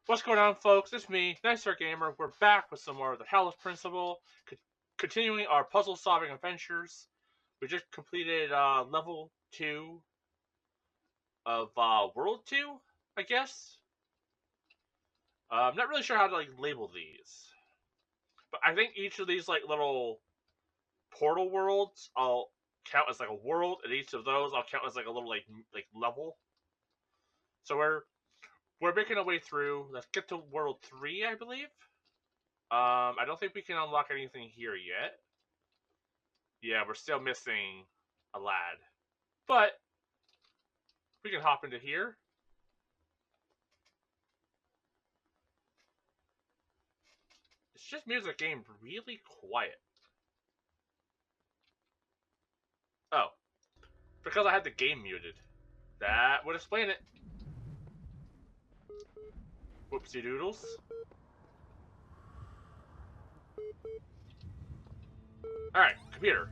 What's going on, folks? It's me, Nightstargamer. We're back with some more of the Talos Principle, continuing our puzzle-solving adventures. We just completed level 2 of World 2, I guess. I'm not really sure how to label these, but I think each of these little portal worlds I'll count as a world, and each of those I'll count as a little level. So we're making our way through. Let's get to World 3, I believe. I don't think we can unlock anything here yet. Yeah, we're still missing a lad. But we can hop into here. It's just music game really quiet. Oh, because I had the game muted. That would explain it. Whoopsie doodles. Alright, computer.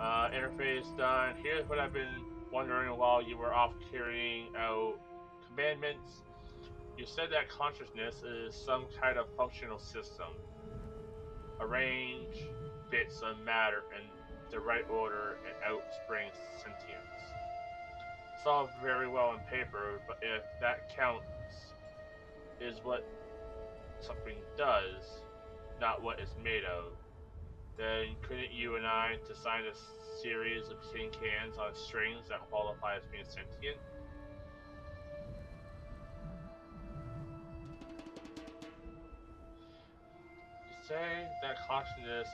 Interface done. Here's what I've been wondering while you were off carrying out commandments. You said that consciousness is some kind of functional system. Arrange bits of matter in the right order and out springs sentience. It's all very well on paper, but if that counts is what something does, not what it's made of, then couldn't you and I design a series of tin cans on strings that qualify as being sentient? You say that consciousness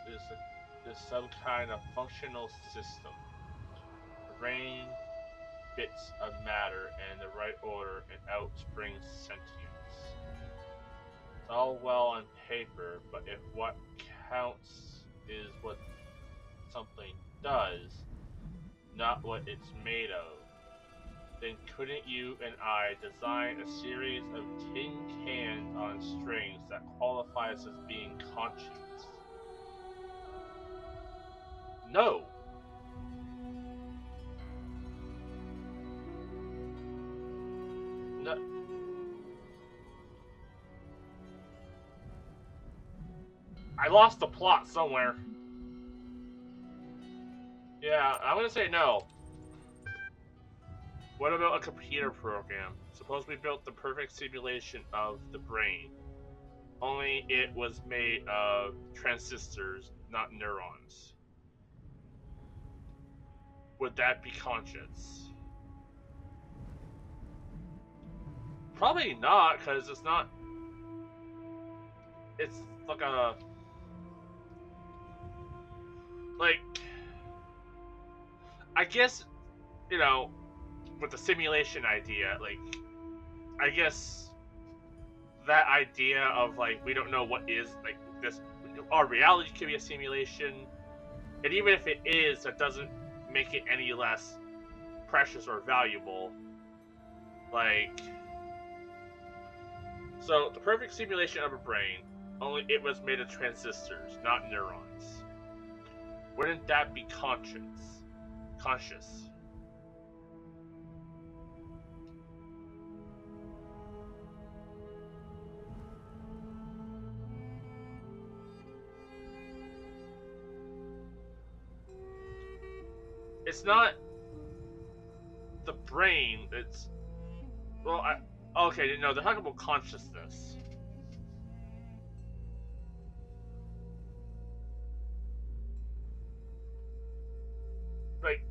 is some kind of functional system. Arrange bits of matter in the right order and out springs sentience. It's all well on paper, but if what counts is what something does, not what it's made of, then couldn't you and I design a series of tin cans on strings that qualifies as being conscious? No! No. I lost the plot somewhere. Yeah, I'm gonna say no. What about a computer program? Suppose we built the perfect simulation of the brain. Only it was made of transistors, not neurons. Would that be conscious? Probably not, because it's not. It's like a. Like. I guess, with the simulation idea, I guess that idea of, we don't know what is, this. Our reality could be a simulation. And even if it is, that doesn't make it any less precious or valuable. So the perfect simulation of a brain, only it was made of transistors, not neurons. Wouldn't that be conscious? It's not the brain. It's okay. No, they're talking about consciousness. Like,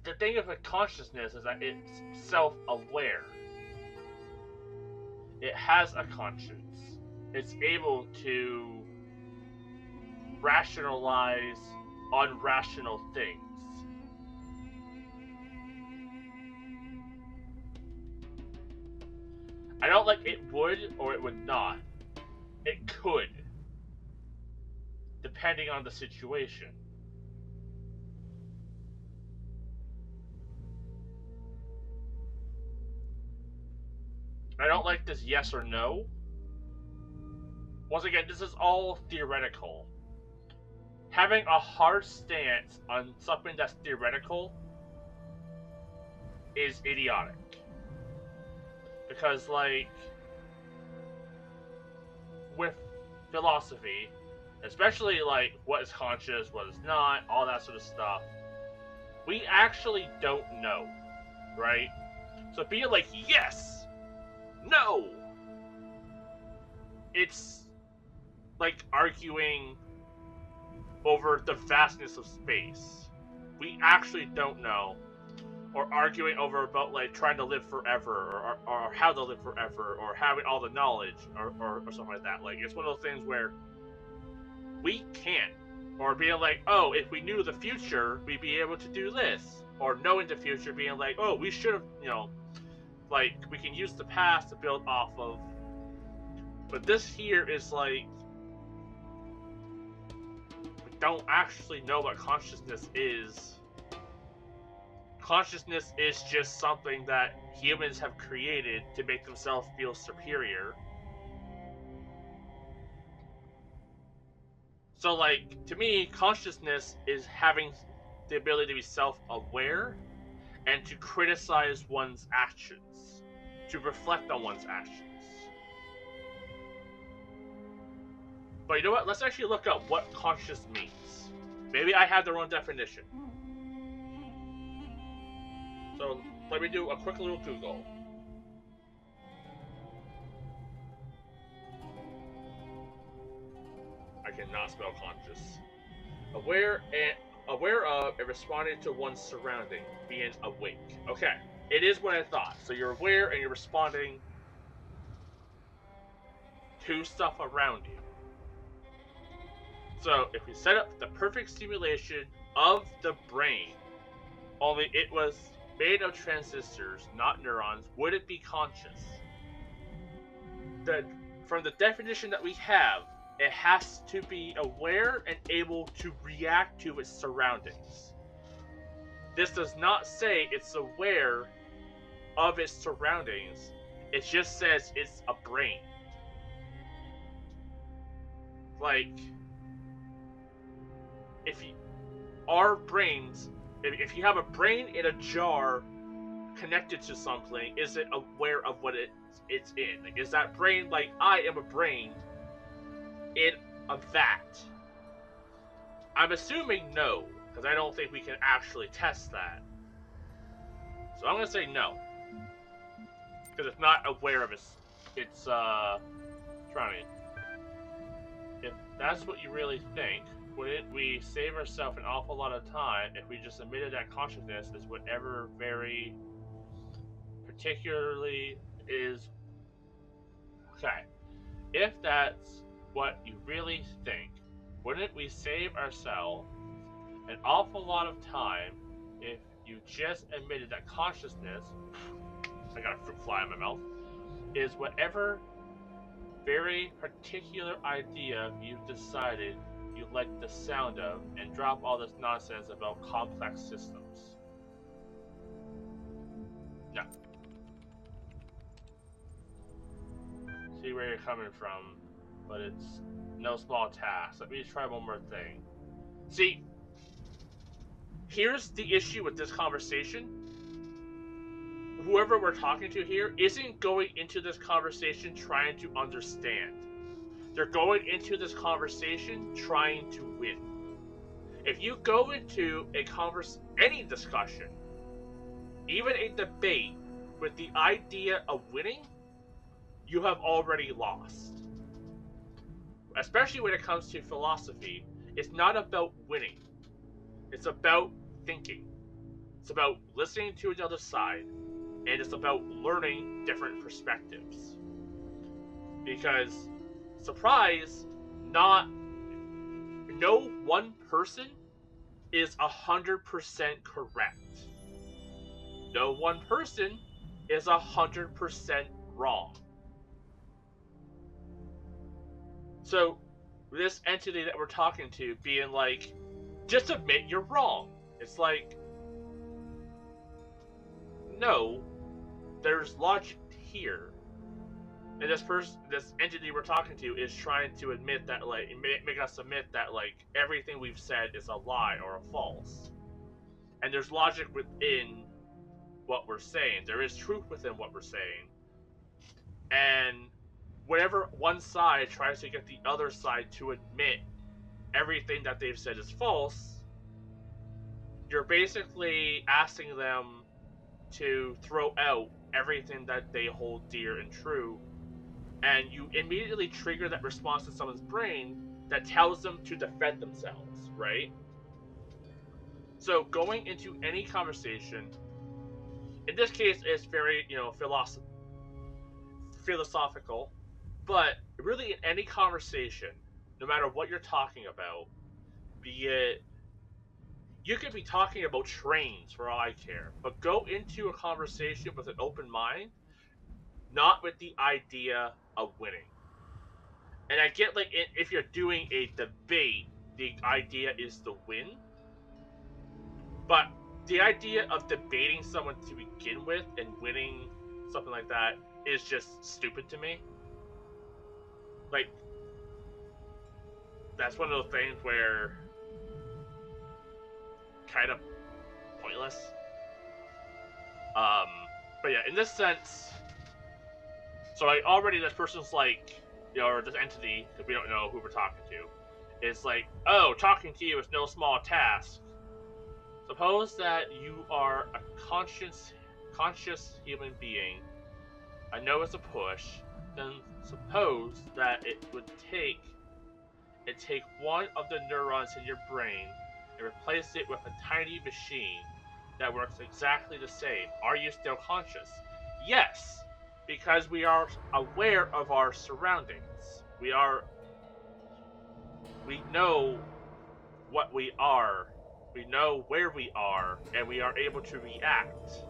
the thing with consciousness is that it's self-aware. It has a conscience. It's able to rationalize unrational things. I don't like it would or it would not. It could, depending on the situation. I don't like this yes or no. Once again, this is all theoretical. Having a hard stance on something that's theoretical is idiotic. Because, like, with philosophy, especially, like, what is conscious, what is not, all that sort of stuff, we actually don't know, right? So being like, yes, no, it's like arguing over the vastness of space. We actually don't know. Or arguing over about, like, trying to live forever, or how to live forever, or having all the knowledge, or something like that. Like, it's one of those things where we can't. Or being like, oh, if we knew the future, we'd be able to do this. Or knowing the future, being like, oh, we should have, like, we can use the past to build off of. But this here is like, we don't actually know what consciousness is. Consciousness is just something that humans have created to make themselves feel superior. So, like, to me, consciousness is having the ability to be self-aware and to criticize one's actions, to reflect on one's actions. But you know what? Let's actually look up what conscious means. Maybe I have the wrong definition. So let me do a quick little Google. I cannot spell conscious. Aware of and responding to one's surrounding, being awake. Okay, it is what I thought. So you're aware and you're responding to stuff around you. So if we set up the perfect simulation of the brain, only it was made of transistors, not neurons, would it be conscious? From the definition that we have, it has to be aware and able to react to its surroundings. This does not say it's aware of its surroundings. It just says it's a brain. Like, if you have a brain in a jar connected to something, is it aware of what it's in? Like, is that brain like, I am a brain in a vat? I'm assuming no, because I don't think we can actually test that. So I'm gonna say no, because it's not aware of its surrounding. If that's what you really think, wouldn't we save ourselves an awful lot of time if we just admitted that consciousness is whatever very particularly is? Okay, if that's what you really think, wouldn't we save ourselves an awful lot of time if you just admitted that consciousness, I got a fruit fly in my mouth, is whatever very particular idea you've decided you like the sound of, and drop all this nonsense about complex systems? No. See where you're coming from, but it's no small task. Let me try one more thing. See, here's the issue with this conversation. Whoever we're talking to here isn't going into this conversation trying to understand. They're going into this conversation trying to win. If you go into any discussion, even a debate, with the idea of winning, you have already lost. Especially when it comes to philosophy, it's not about winning. It's about thinking. It's about listening to the other side. And it's about learning different perspectives. Because, surprise, no one person is 100% correct. No one person is 100% wrong. So, this entity that we're talking to being like, just admit you're wrong. It's like, no, there's logic here. And this entity we're talking to is trying to admit that, like, make us admit that, like, everything we've said is a lie or a false. And there's logic within what we're saying. There is truth within what we're saying. And whenever one side tries to get the other side to admit everything that they've said is false, you're basically asking them to throw out everything that they hold dear and true, and you immediately trigger that response in someone's brain that tells them to defend themselves, right? So going into any conversation, in this case, it's very, philosophical, but really in any conversation, no matter what you're talking about, be it, you could be talking about trains for all I care, but go into a conversation with an open mind, not with the idea of winning. And I get, like, if you're doing a debate, the idea is to win, but the idea of debating someone to begin with and winning something like that is just stupid to me. Like, that's one of those things where kind of pointless. But yeah, in this sense, so like already this person's like, or this entity, because we don't know who we're talking to, is like, oh, talking to you is no small task. Suppose that you are a conscious human being. I know it's a push. Then suppose that it would take one of the neurons in your brain and replace it with a tiny machine that works exactly the same. Are you still conscious? Yes, because we are aware of our surroundings. We know what we are. We know where we are, and we are able to react.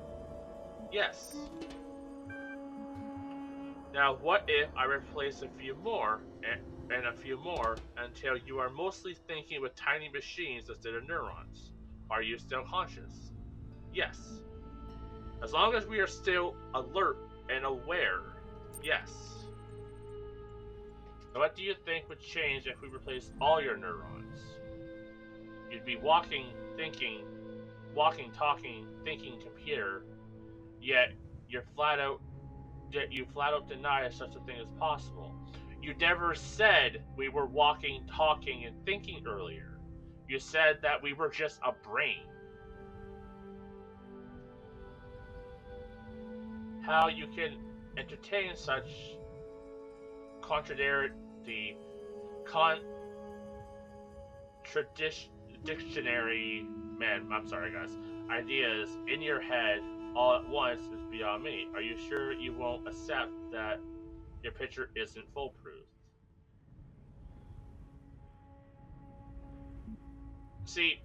Yes. Now, what if I replace a few more and a few more until you are mostly thinking with tiny machines instead of neurons? Are you still conscious? Yes. As long as we are still alert and aware, yes. Now, what do you think would change if we replaced all your neurons? You'd be walking, talking, thinking computer, yet you flat out deny such a thing as possible. You never said we were walking, talking, and thinking earlier. You said that we were just a brain. How you can entertain such contradictionary, ideas in your head all at once is beyond me. Are you sure you won't accept that your picture isn't foolproof? See,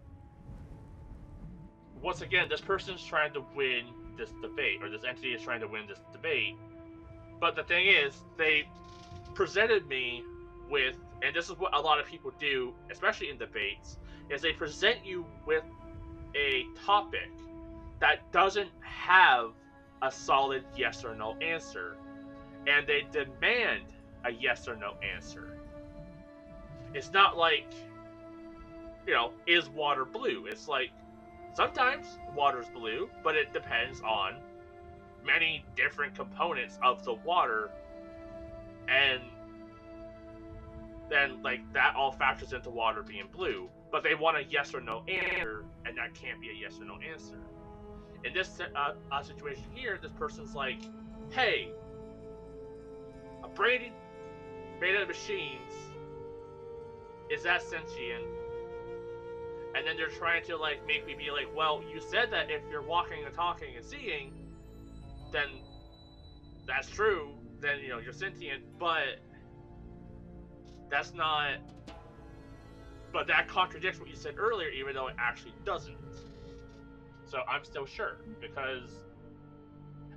once again, this person's trying to win this debate, or this entity is trying to win this debate. But the thing is, they presented me with, and this is what a lot of people do, especially in debates, is they present you with a topic that doesn't have a solid yes or no answer, and they demand a yes or no answer. It's not like, is water blue? It's like, sometimes water's blue, but it depends on many different components of the water, and then like that all factors into water being blue. But they want a yes or no answer, and that can't be a yes or no answer. In this situation here, this person's like, hey, a brain made out of machines, is that sentient? And then they're trying to like make me be like, well, you said that if you're walking and talking and seeing, then that's true, then you're sentient, but that's not, but that contradicts what you said earlier, even though it actually doesn't. So I'm still sure, because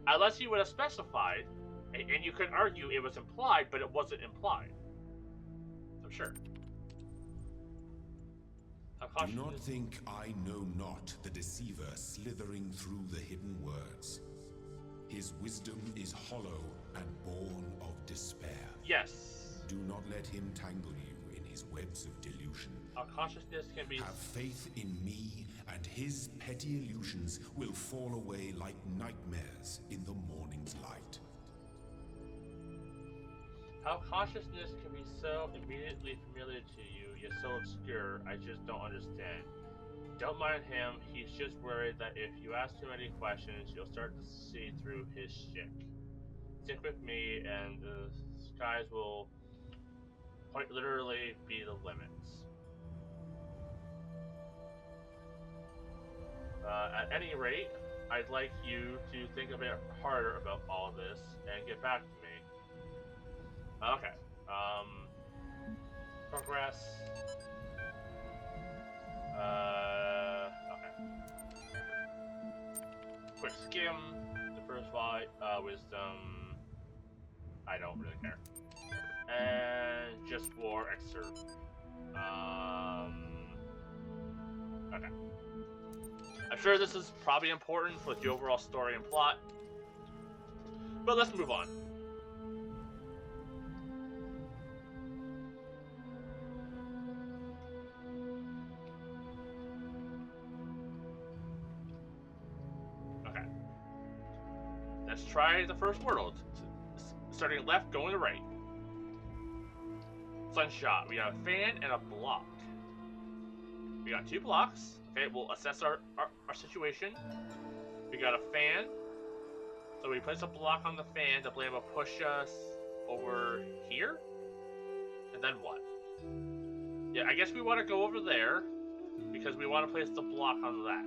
unless you would have specified, and you could argue it was implied, but it wasn't implied. I'm sure. Do not think I know not the deceiver slithering through the hidden words. His wisdom is hollow and born of despair. Yes. Do not let him tangle you in these webs of delusion. Our consciousness can be... Have faith in me, and his petty illusions will fall away like nightmares in the morning's light. How consciousness can be so immediately familiar to you, yet so obscure, I just don't understand. Don't mind him, he's just worried that if you ask too many questions, you'll start to see through his shtick. Stick with me, and the skies will quite literally be the limits. At any rate, I'd like you to think a bit harder about all this and get back to me. Okay. Progress. Okay. Quick skim. The first fight. Wisdom. I don't really care. And just war excerpt. Okay. I'm sure this is probably important for the overall story and plot, but let's move on. Okay. Let's try the first world. Starting left, going to right. Sunshot. We got a fan and a block. We got 2 blocks. Okay, we'll assess our situation. We got a fan. So we place a block on the fan to be able to push us over here. And then what? Yeah, I guess we want to go over there because we want to place the block on that.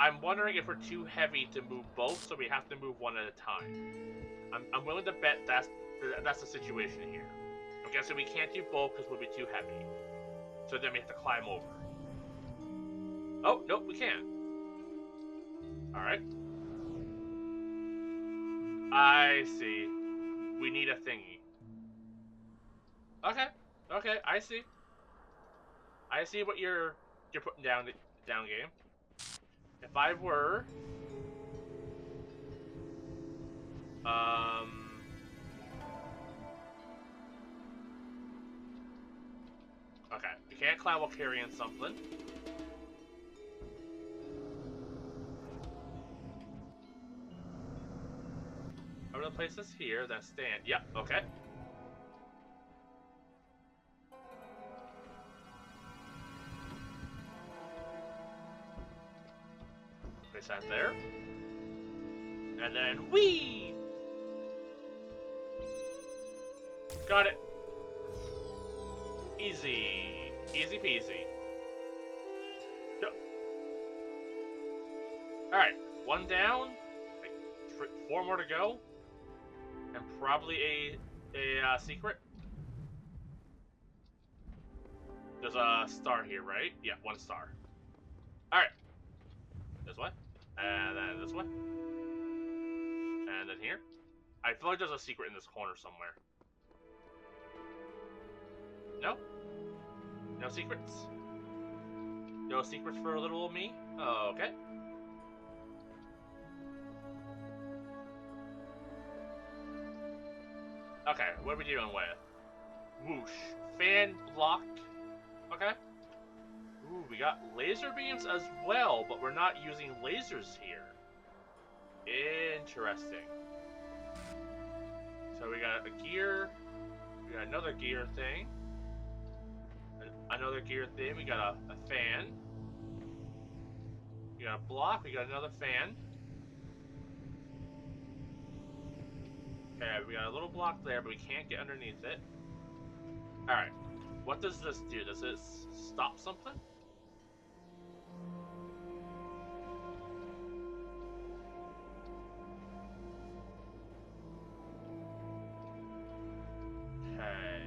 I'm wondering if we're too heavy to move both, so we have to move one at a time. I'm willing to bet that's the situation here. I'm guessing we can't do both because we'll be too heavy. So then we have to climb over. Oh, nope, we can. Alright. I see. We need a thingy. Okay, I see. I see what you're putting down game. If I were okay, we can't climb while carrying something. I'm gonna place this here, then stand. Yep, okay. Place that there. And then whee! Got it. Easy. Easy peasy. Yep. Alright, 1 down. Like 4 more to go. And probably a secret. There's a star here, right? Yeah, 1 star. Alright. This way. And then this way. And then here. I feel like there's a secret in this corner somewhere. No? No secrets? No secrets for little old me? Oh, okay. Okay, what are we dealing with? Whoosh. Fan block. Okay. Ooh, we got laser beams as well, but we're not using lasers here. Interesting. So we got a gear. We got another gear thing. Another gear thing. We got a fan. We got a block. We got another fan. Okay, we got a little block there, but we can't get underneath it. Alright. What does this do? Does this stop something? Okay.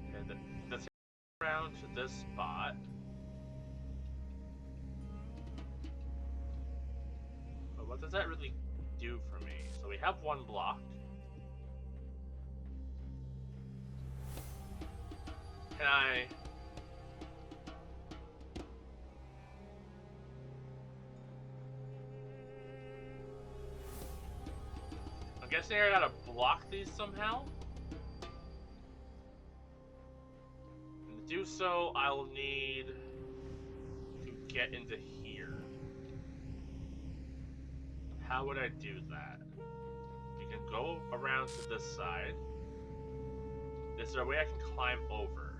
Okay, let's get around to this spot. But what does that really do for me? So we have 1 block. Can I... guessing I gotta block these somehow. And to do so, I'll need to get into here. How would I do that? You can go around to this side. Is there a way I can climb over?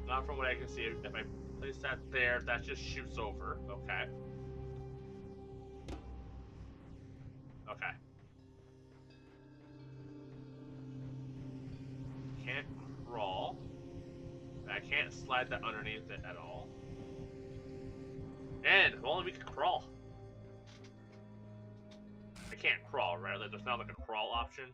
Not from what I can see. If I place that there, that just shoots over. Okay. Okay. Can't crawl. I can't slide that underneath it at all. And if only we could crawl. I can't crawl, right? Like, there's not like a crawl option.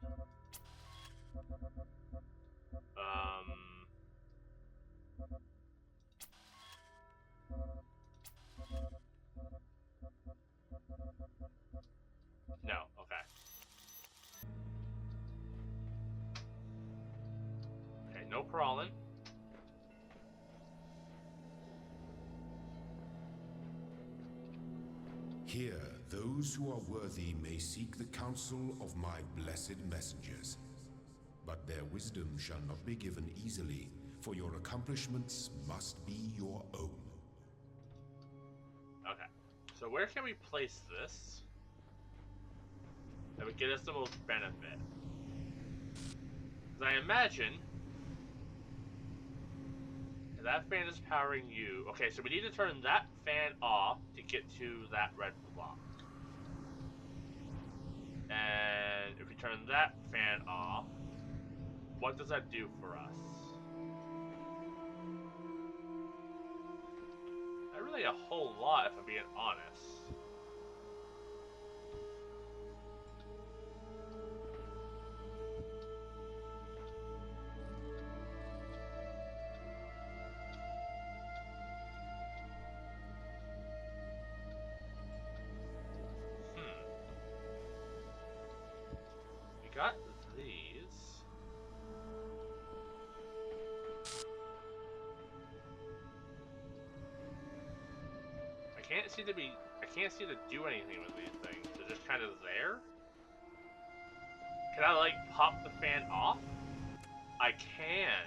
No. Okay. Okay, no crawling. Here, those who are worthy may seek the counsel of my blessed messengers. But their wisdom shall not be given easily, for your accomplishments must be your own. Okay. So where can we place this that would get us the most benefit? Because I imagine that fan is powering you. Okay, so we need to turn that fan off to get to that red block. And if we turn that fan off, what does that do for us? Not really a whole lot, if I'm being honest. We got these. I can't seem to do anything with these things. They're just kind of there. Can I, like, pop the fan off? I can.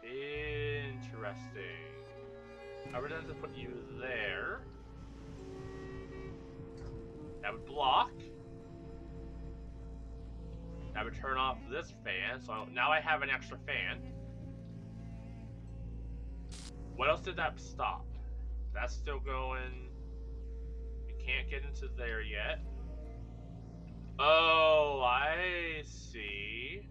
Interesting. I would have to put you there. That would block. That would turn off this fan, so now I have an extra fan. What else did that stop? That's still going. We can't get into there yet. Oh, I see.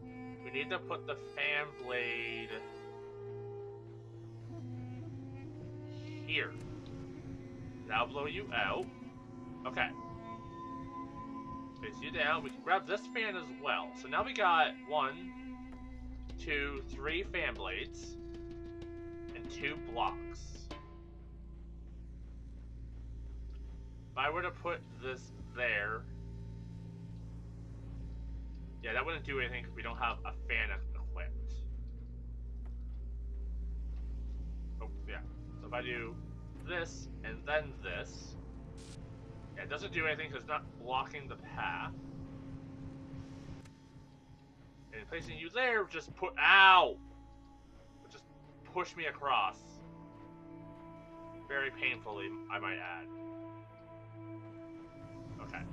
We need to put the fan blade here. That'll blow you out. Okay. Face you down. We can grab this fan as well. So now we got 1, 2, 3 fan blades and 2 blocks. If I were to put this there, yeah, that wouldn't do anything because we don't have a fan equipped. Oh, yeah. So if I do this and then this, yeah, it doesn't do anything because it's not blocking the path. And placing you there just just push me across. Very painfully, I might add. Okay.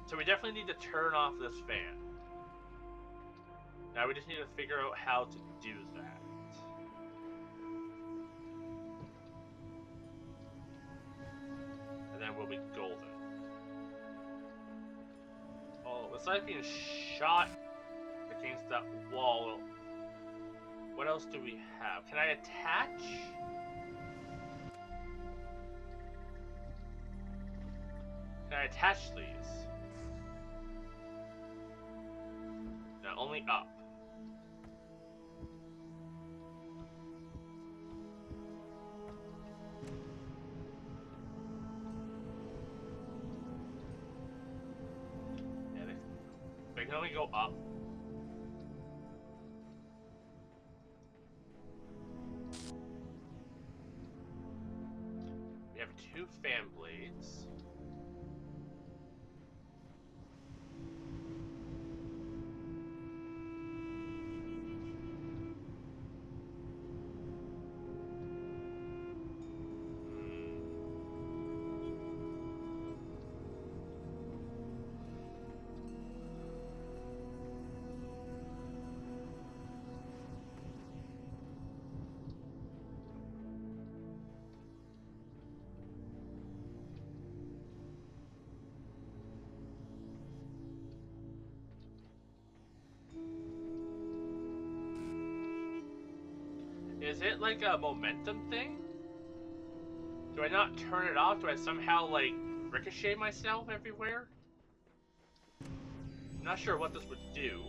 So we definitely need to turn off this fan. Now we just need to figure out how to do that. And then we'll be golden. Oh, besides being shot against that wall, what else do we have? Can I attach? Can I attach these? No, only up. Yeah, they can only go up. 2 fan blades. Is it like a momentum thing? Do I not turn it off? Do I somehow, like, ricochet myself everywhere? I'm not sure what this would do.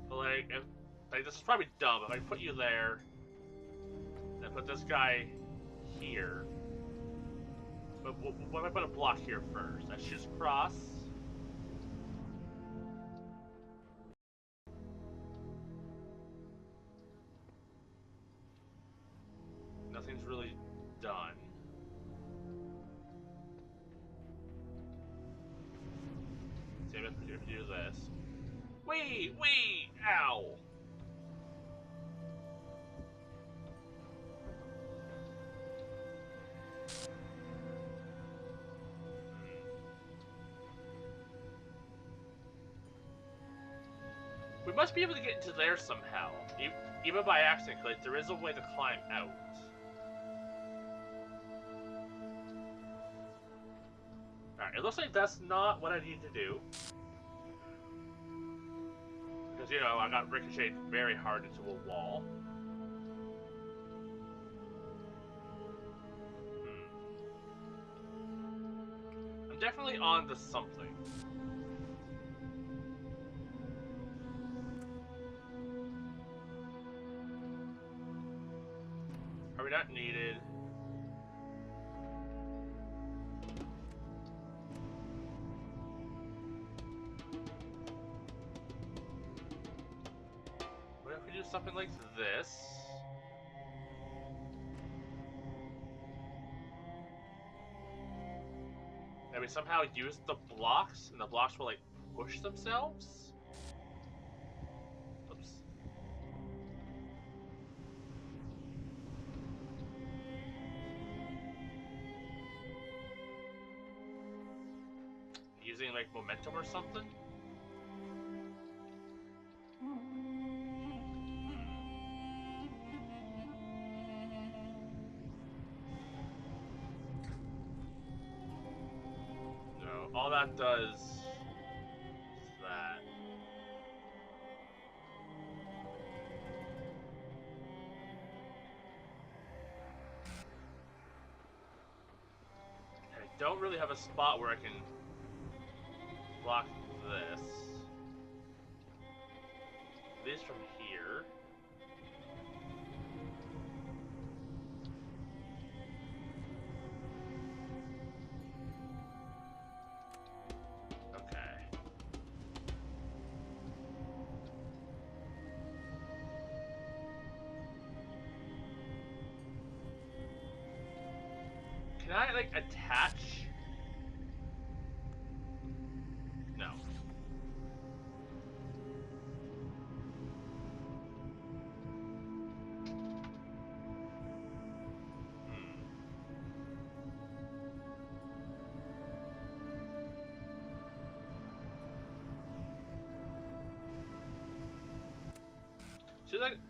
But, like, this is probably dumb. If I put you there, and put this guy here. But what if I put a block here first? I shoots across. Nothing's really done. See if I do this. Wait! Ow! We must be able to get into there somehow. Even by accident, because there is a way to climb out. Alright, it looks like that's not what I need to do. Because, you know, I got ricocheted very hard into a wall. I'm definitely on to something. Are we not needed? What if we do something like this? And we somehow use the blocks, and the blocks will, like, push themselves? Oops. Using, like, momentum or something? No, all that does is that. I don't really have a spot where I can block this. At least from here. Okay. Can I, like, attach? No.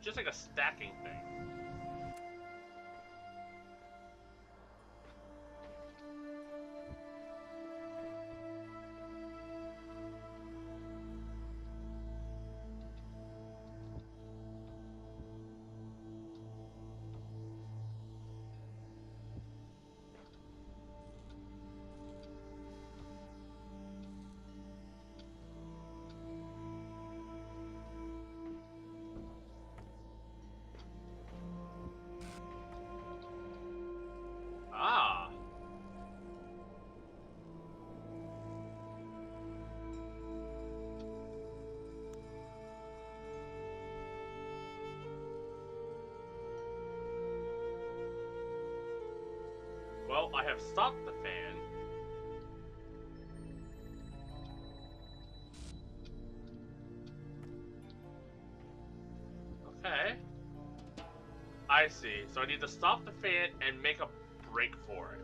Just like a stacking thing. well, I have stopped the fan. Okay. I see. So I need to stop the fan and make a break for it.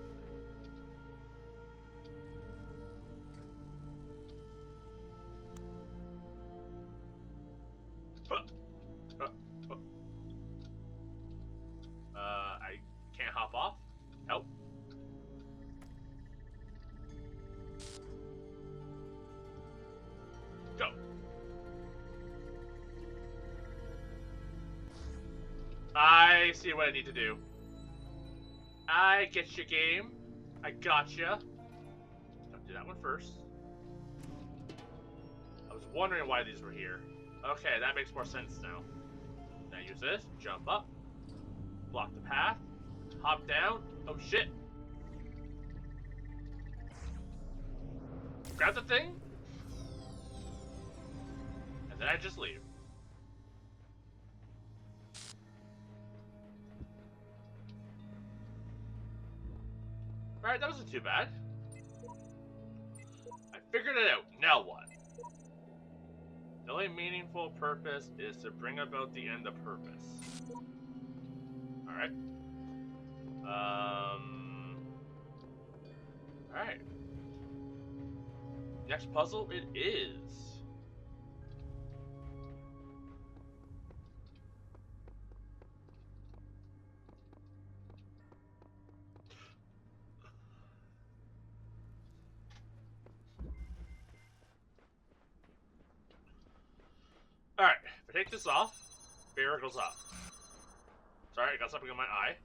I can't hop off. Nope. Go. I see what I need to do. I get your game. I gotcha. Don't do that one first. I was wondering why these were here. Okay, that makes more sense now. Now use this, jump up, block the path, hop down. Oh shit. Grab the thing, and then I just leave. Alright, that wasn't too bad. I figured it out. Now what? The only meaningful purpose is to bring about the end of purpose. Alright. Alright. Next puzzle it is. Alright, if I take this off, barrier goes up. Sorry, I got something in my eye.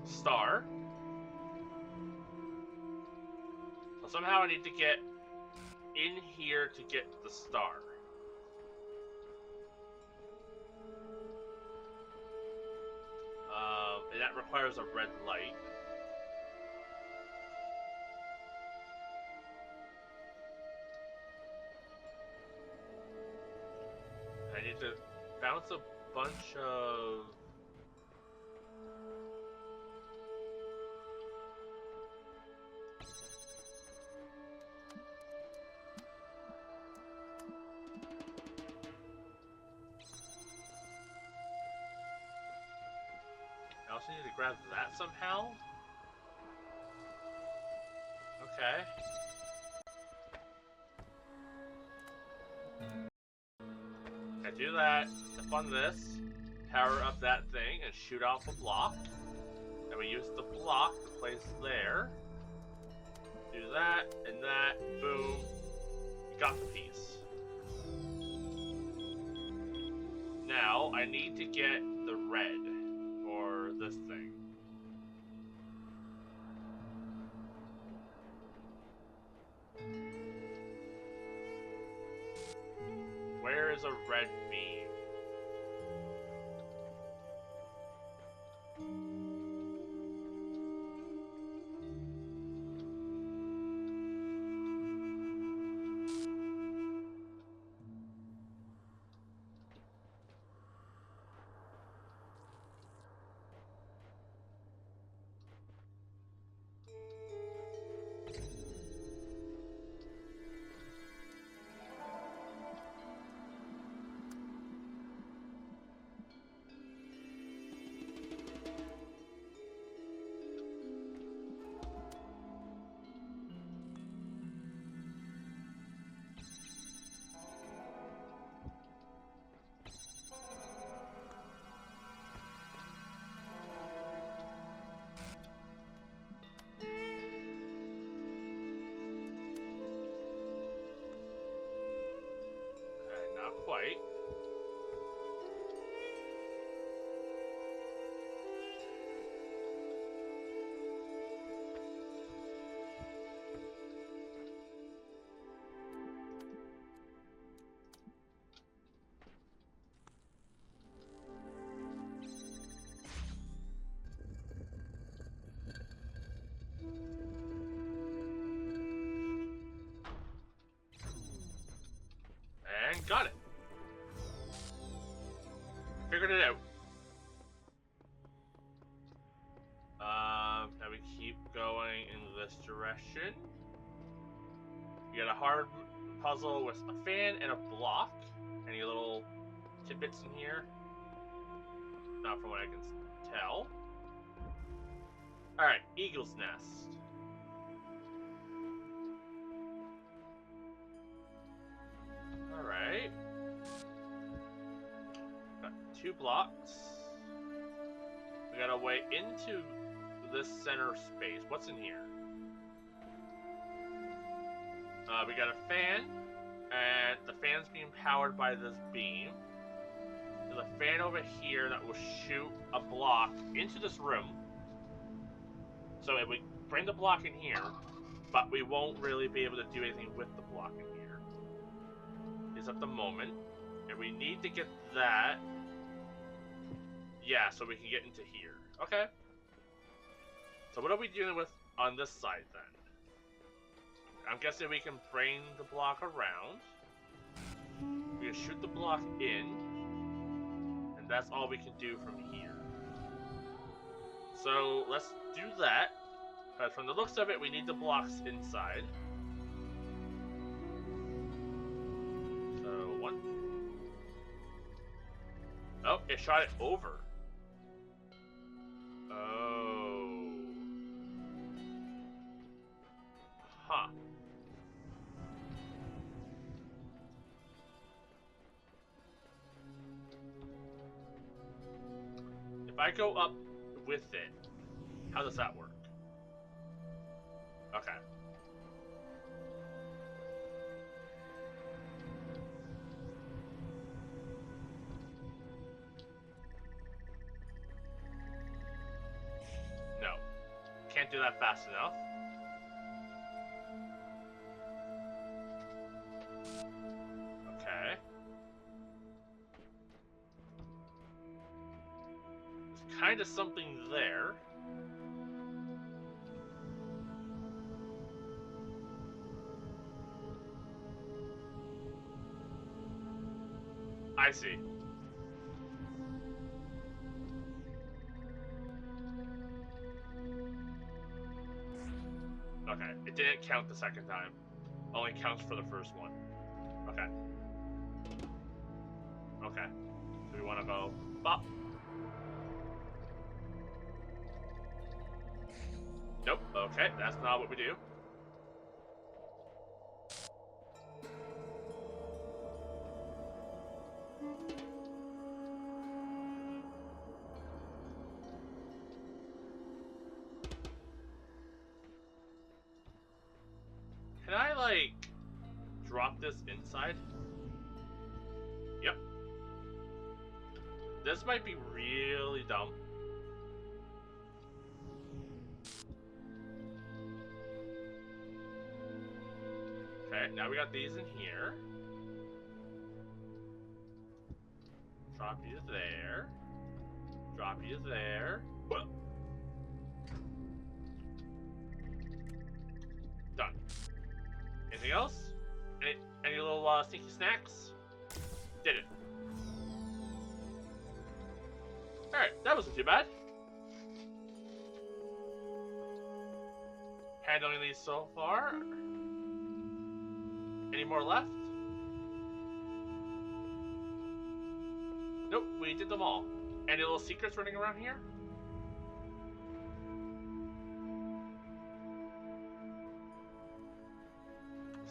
Star. So somehow I need to get in here to get the star. And that requires a red light. I need to bounce a bunch of... I also need to grab that somehow. Okay. I do that, step on this, power up that thing, and shoot off a block. Then we use the block to place there. Do that, and that, boom. You got the piece. Now, I need to get the red, or this thing. Where is a red beam? Not quite. And got it. Figured it out. Egyptian. You got a hard puzzle with a fan and a block. Any little tidbits in here? Not from what I can tell. Alright, Eagle's Nest. Alright. Got 2 blocks. We got a way into this center space. What's in here? We got a fan, and the fan's being powered by this beam. There's a fan over here that will shoot a block into this room. So if we bring the block in here, but we won't really be able to do anything with the block in here. Is at the moment. And we need to get that. Yeah, so we can get into here. Okay. So what are we dealing with on this side then? I'm guessing we can bring the block around. We can shoot the block in. And that's all we can do from here. So let's do that. But from the looks of it, we need the blocks inside. So, 1. Oh, it shot it over. Oh. Huh. If I go up with it, how does that work? Okay. No. Can't do that fast enough. Okay. There's kind of something there. I see. Okay, it didn't count the second time. Only counts for the first one. Okay. Okay. So we want to go up. Nope. Okay, that's not what we do. Can I, like, drop this inside? Yep. This might be really dumb. Okay, now we got these in here. Drop you there. Drop you there. Whoa. Done. Anything else? Any little sneaky snacks? Did it. Alright, that wasn't too bad. Handling these so far. Any more left? Nope, we did them all. Any little secrets running around here?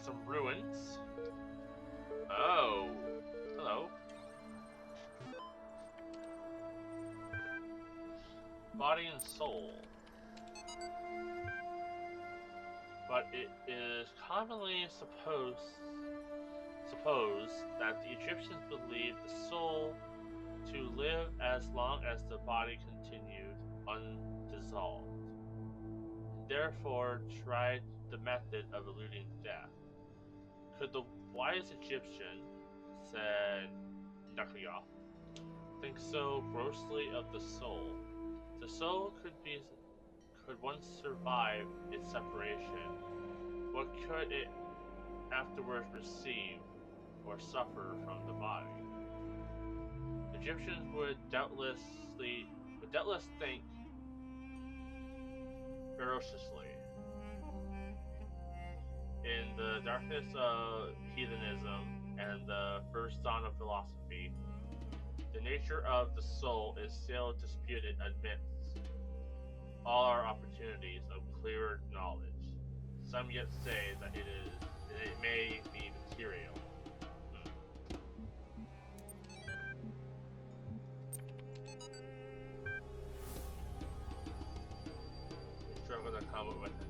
Some ruins. Oh. Hello. Body and soul. But it is commonly supposed that the Egyptians believed the soul to live as long as the body continued undissolved. Therefore, tried the method of eluding death. Could the wise Egyptian, said Nakaya, think so grossly of the soul? The soul could once survive its separation. What could it afterwards receive or suffer from the body? Egyptians would doubtless think ferociously. In the darkness of heathenism and the first dawn of philosophy, the nature of the soul is still disputed amidst all our opportunities of clearer knowledge. Some yet say that it may be material. We struggle to come up with